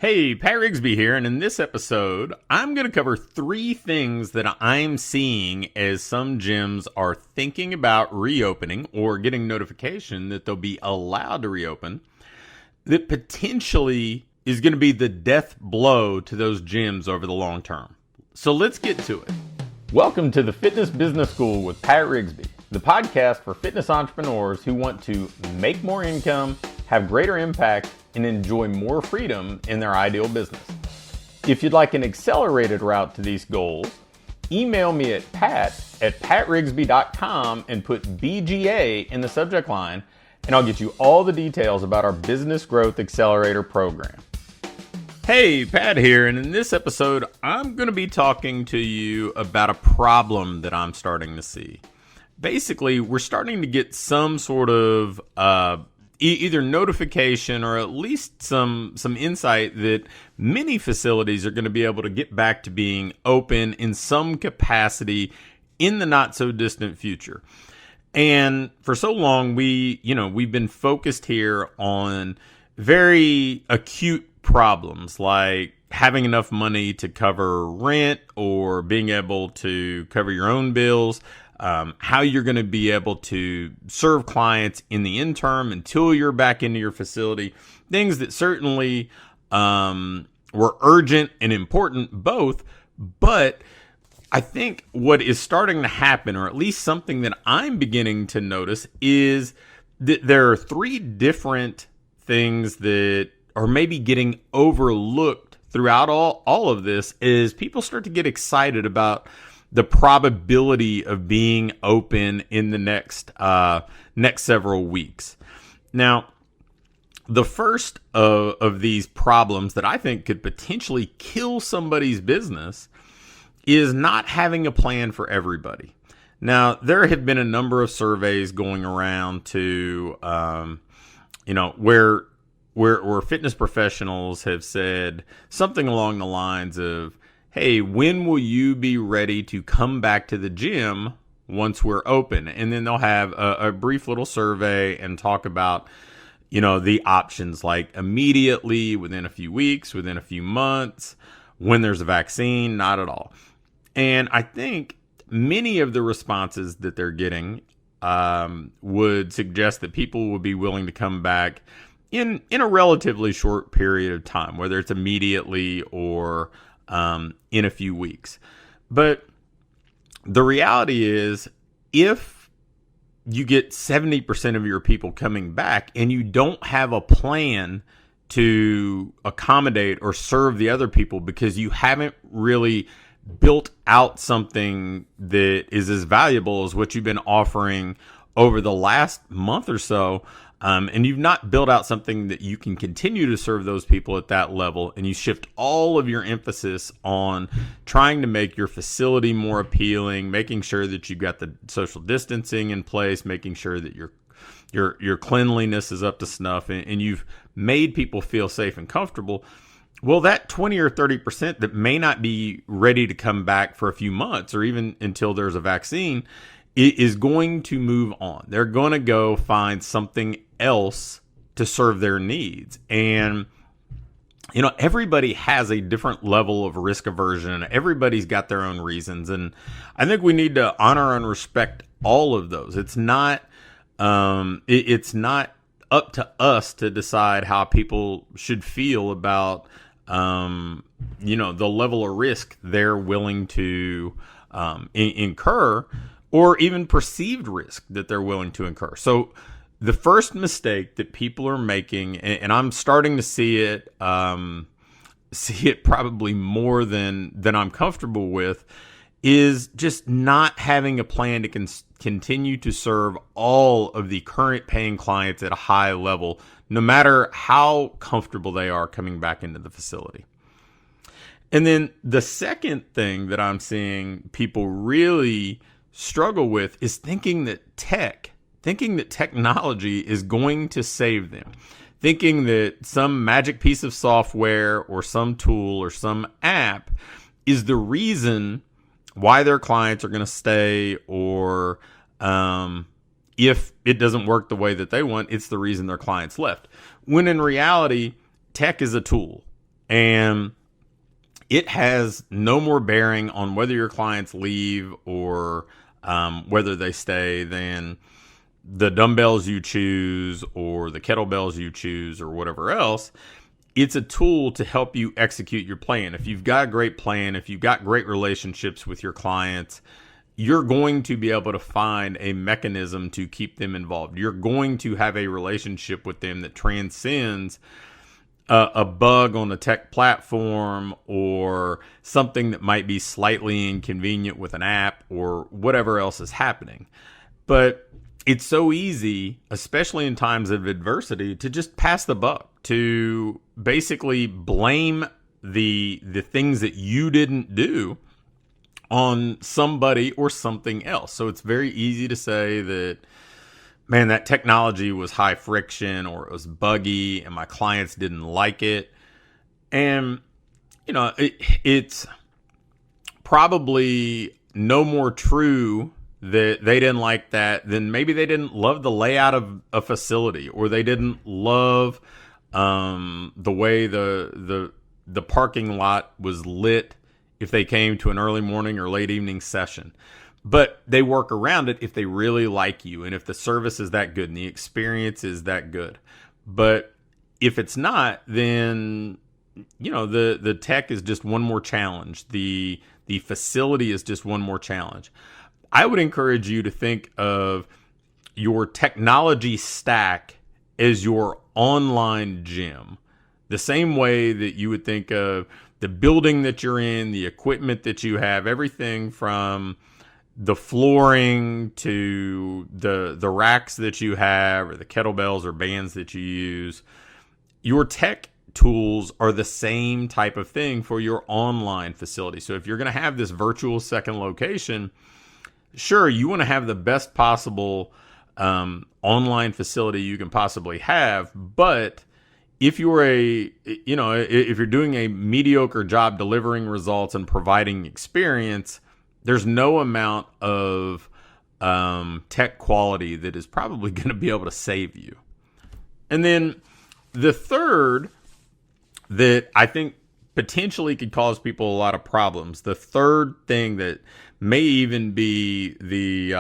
Hey, Pat Rigsby here, and in this episode, I'm going to cover 3 things that I'm seeing as some gyms are thinking about reopening or getting notification that they'll be allowed to reopen that potentially is going to be the death blow to those gyms over the long term. So let's get to it. Welcome to the Fitness Business School with Pat Rigsby, the podcast for fitness entrepreneurs who want to make more income, have greater impact, and enjoy more freedom in their ideal business. If you'd like an accelerated route to these goals, email me at pat@patrigsby.com and put BGA in the subject line, and I'll get you all the details about our Business Growth Accelerator program. Hey, Pat here, and in this episode, I'm going to be talking to you about a problem that I'm starting to see. Basically, we're starting to get some sort of either notification or at least some insight that many facilities are going to be able to get back to being open in some capacity in the not so distant future. And for so long, we've been focused here on very acute problems like having enough money to cover rent or being able to cover your own bills. How you're going to be able to serve clients in the interim until you're back into your facility. Things that certainly were urgent and important both, but I think what is starting to happen, or at least something that I'm beginning to notice, is that there are 3 different things that are maybe getting overlooked throughout all of this as people start to get excited about the probability of being open in the next several weeks. Now, the first of these problems that I think could potentially kill somebody's business is not having a plan for everybody. Now, there have been a number of surveys going around to, where fitness professionals have said something along the lines of, hey, when will you be ready to come back to the gym once we're open? And then they'll have a brief little survey and talk about, the options like immediately, within a few weeks, within a few months, when there's a vaccine, not at all. And I think many of the responses that they're getting would suggest that people would be willing to come back in a relatively short period of time, whether it's immediately or in a few weeks. But the reality is, if you get 70% of your people coming back and you don't have a plan to accommodate or serve the other people because you haven't really built out something that is as valuable as what you've been offering over the last month or so, and you've not built out something that you can continue to serve those people at that level, and you shift all of your emphasis on trying to make your facility more appealing, making sure that you've got the social distancing in place, making sure that your cleanliness is up to snuff, and you've made people feel safe and comfortable. Well, that 20 or 30% that may not be ready to come back for a few months or even until there's a vaccine is going to move on. They're going to go find something else to serve their needs. And, everybody has a different level of risk aversion. Everybody's got their own reasons. And I think we need to honor and respect all of those. It's not up to us to decide how people should feel about, the level of risk they're willing to incur, or even perceived risk that they're willing to incur. So the first mistake that people are making, and I'm starting to see it probably more than I'm comfortable with, is just not having a plan to continue to serve all of the current paying clients at a high level, no matter how comfortable they are coming back into the facility. And then the second thing that I'm seeing people really struggle with is thinking that technology is going to save them, thinking that some magic piece of software or some tool or some app is the reason why their clients are going to stay, or if it doesn't work the way that they want, it's the reason their clients left. When in reality, tech is a tool. And it has no more bearing on whether your clients leave or whether they stay than the dumbbells you choose or the kettlebells you choose or whatever else. It's a tool to help you execute your plan. If you've got a great plan, if you've got great relationships with your clients, you're going to be able to find a mechanism to keep them involved. You're going to have a relationship with them that transcends a bug on a tech platform or something that might be slightly inconvenient with an app or whatever else is happening. But it's so easy, especially in times of adversity, to just pass the buck, to basically blame the things that you didn't do on somebody or something else. So it's very easy to say that, man, that technology was high friction or it was buggy and my clients didn't like it. And, it's probably no more true that they didn't like that than maybe they didn't love the layout of a facility, or they didn't love the way the parking lot was lit if they came to an early morning or late evening session. But they work around it if they really like you and if the service is that good and the experience is that good. But if it's not, then the tech is just one more challenge. The facility is just one more challenge. I would encourage you to think of your technology stack as your online gym. The same way that you would think of the building that you're in, the equipment that you have, everything from the flooring to the racks that you have or the kettlebells or bands that you use. Your tech tools are the same type of thing for your online facility. So if you're going to have this virtual second location, sure, you want to have the best possible online facility you can possibly have, but if you're if you're doing a mediocre job delivering results and providing experience, there's no amount of tech quality that is probably going to be able to save you. And then the third that I think potentially could cause people a lot of problems, the third thing that may even be the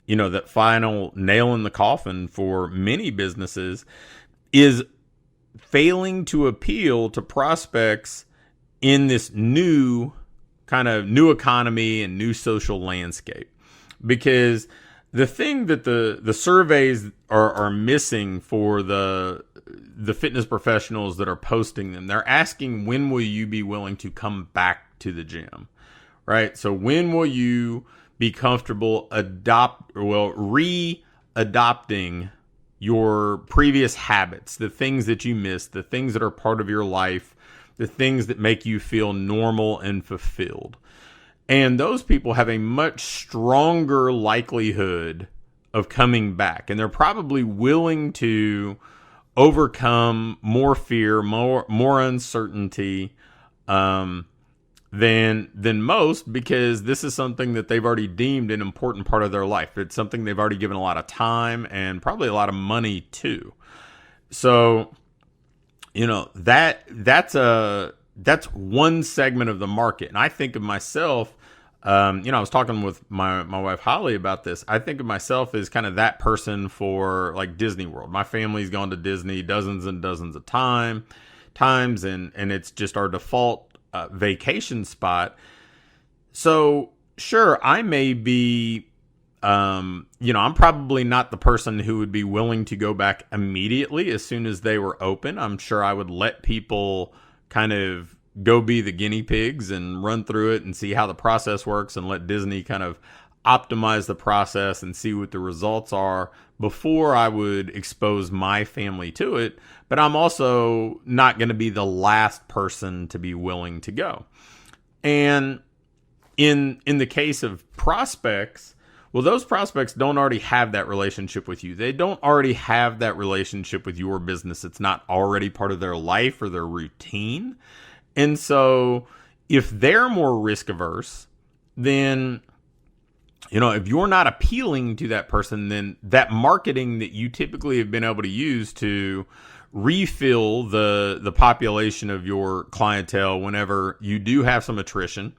that final nail in the coffin for many businesses, is failing to appeal to prospects in this new economy and new social landscape. Because the thing that the surveys are missing for the fitness professionals that are posting them, they're asking, when will you be willing to come back to the gym? Right? So when will you be comfortable re-adopting your previous habits, the things that you miss, the things that are part of your life, the things that make you feel normal and fulfilled? And those people have a much stronger likelihood of coming back. And they're probably willing to overcome more fear, more uncertainty than most, because this is something that they've already deemed an important part of their life. It's something they've already given a lot of time and probably a lot of money to. So, that's one segment of the market. And I think of myself, I was talking with my wife Holly about this. I think of myself as kind of that person for like Disney World. My family's gone to Disney dozens and dozens of times, and it's just our default vacation spot. So sure, I may be, I'm probably not the person who would be willing to go back immediately as soon as they were open. I'm sure I would let people kind of go be the guinea pigs and run through it and see how the process works and let Disney kind of optimize the process and see what the results are before I would expose my family to it. But I'm also not going to be the last person to be willing to go. And in the case of prospects, well, those prospects don't already have that relationship with you. They don't already have that relationship with your business. It's not already part of their life or their routine. And so if they're more risk averse, then, if you're not appealing to that person, then that marketing that you typically have been able to use to refill the population of your clientele whenever you do have some attrition,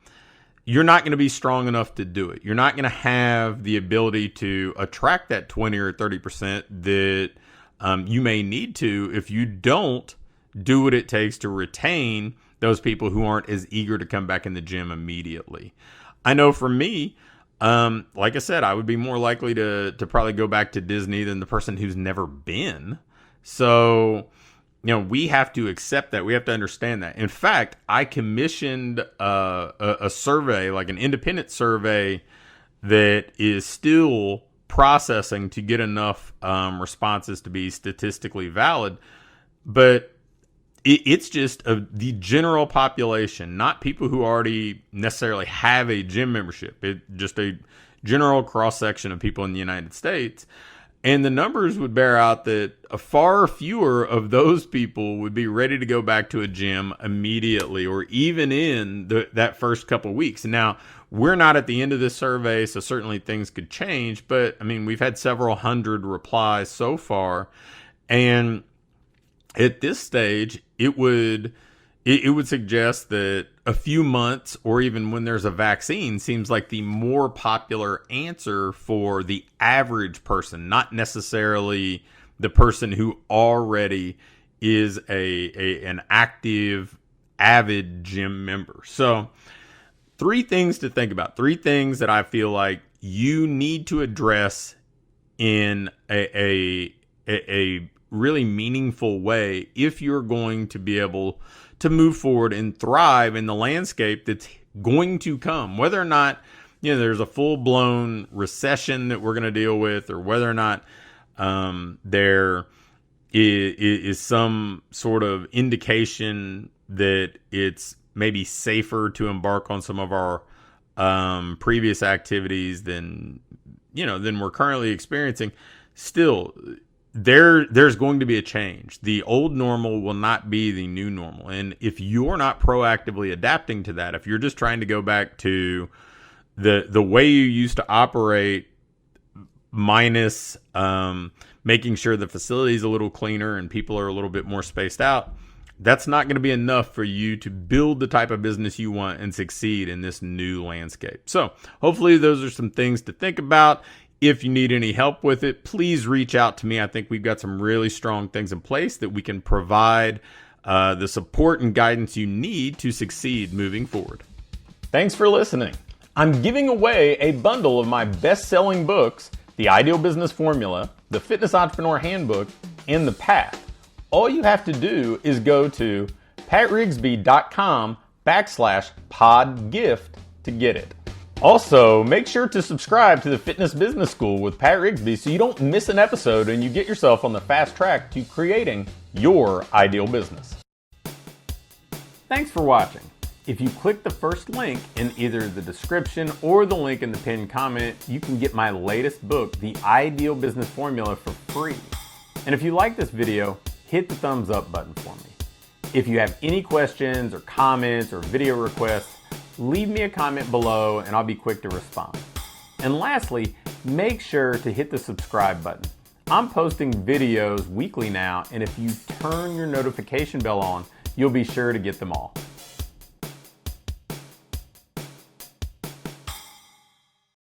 you're not going to be strong enough to do it. You're not going to have the ability to attract that 20 or 30% that you may need to if you don't do what it takes to retain those people who aren't as eager to come back in the gym immediately. I know for me, like I said, I would be more likely to probably go back to Disney than the person who's never been. So, we have to accept that. We have to understand that. In fact, I commissioned a survey, like an independent survey, that is still processing to get enough responses to be statistically valid. But it's just the general population, not people who already necessarily have a gym membership. It's just a general cross-section of people in the United States. And the numbers would bear out that far fewer of those people would be ready to go back to a gym immediately or even in that first couple weeks. Now, we're not at the end of this survey, so certainly things could change. But, I mean, we've had several hundred replies so far. And at this stage, it would suggest that a few months or even when there's a vaccine seems like the more popular answer for the average person, not necessarily the person who already is an active, avid gym member. So 3 things to think about, 3 things that I feel like you need to address in a really meaningful way if you're going to be able to move forward and thrive in the landscape that's going to come. Whether or not there's a full-blown recession that we're going to deal with, or whether or not there is some sort of indication that it's maybe safer to embark on some of our previous activities than we're currently experiencing. Still, there's going to be a change. The old normal will not be the new normal. And if you're not proactively adapting to that, if you're just trying to go back to the way you used to operate minus making sure the facility is a little cleaner and people are a little bit more spaced out, that's not going to be enough for you to build the type of business you want and succeed in this new landscape. So hopefully those are some things to think about. If you need any help with it, please reach out to me. I think we've got some really strong things in place that we can provide the support and guidance you need to succeed moving forward. Thanks for listening. I'm giving away a bundle of my best-selling books, The Ideal Business Formula, The Fitness Entrepreneur Handbook, and The Path. All you have to do is go to patrigsby.com/podgift to get it. Also, make sure to subscribe to the Fitness Business School with Pat Rigsby so you don't miss an episode and you get yourself on the fast track to creating your ideal business. Thanks for watching. If you click the first link in either the description or the link in the pinned comment, you can get my latest book, The Ideal Business Formula, for free. And if you like this video, hit the thumbs up button for me. If you have any questions or comments or video requests, leave me a comment below and I'll be quick to respond. And lastly, make sure to hit the subscribe button. I'm posting videos weekly now, and if you turn your notification bell on, you'll be sure to get them all.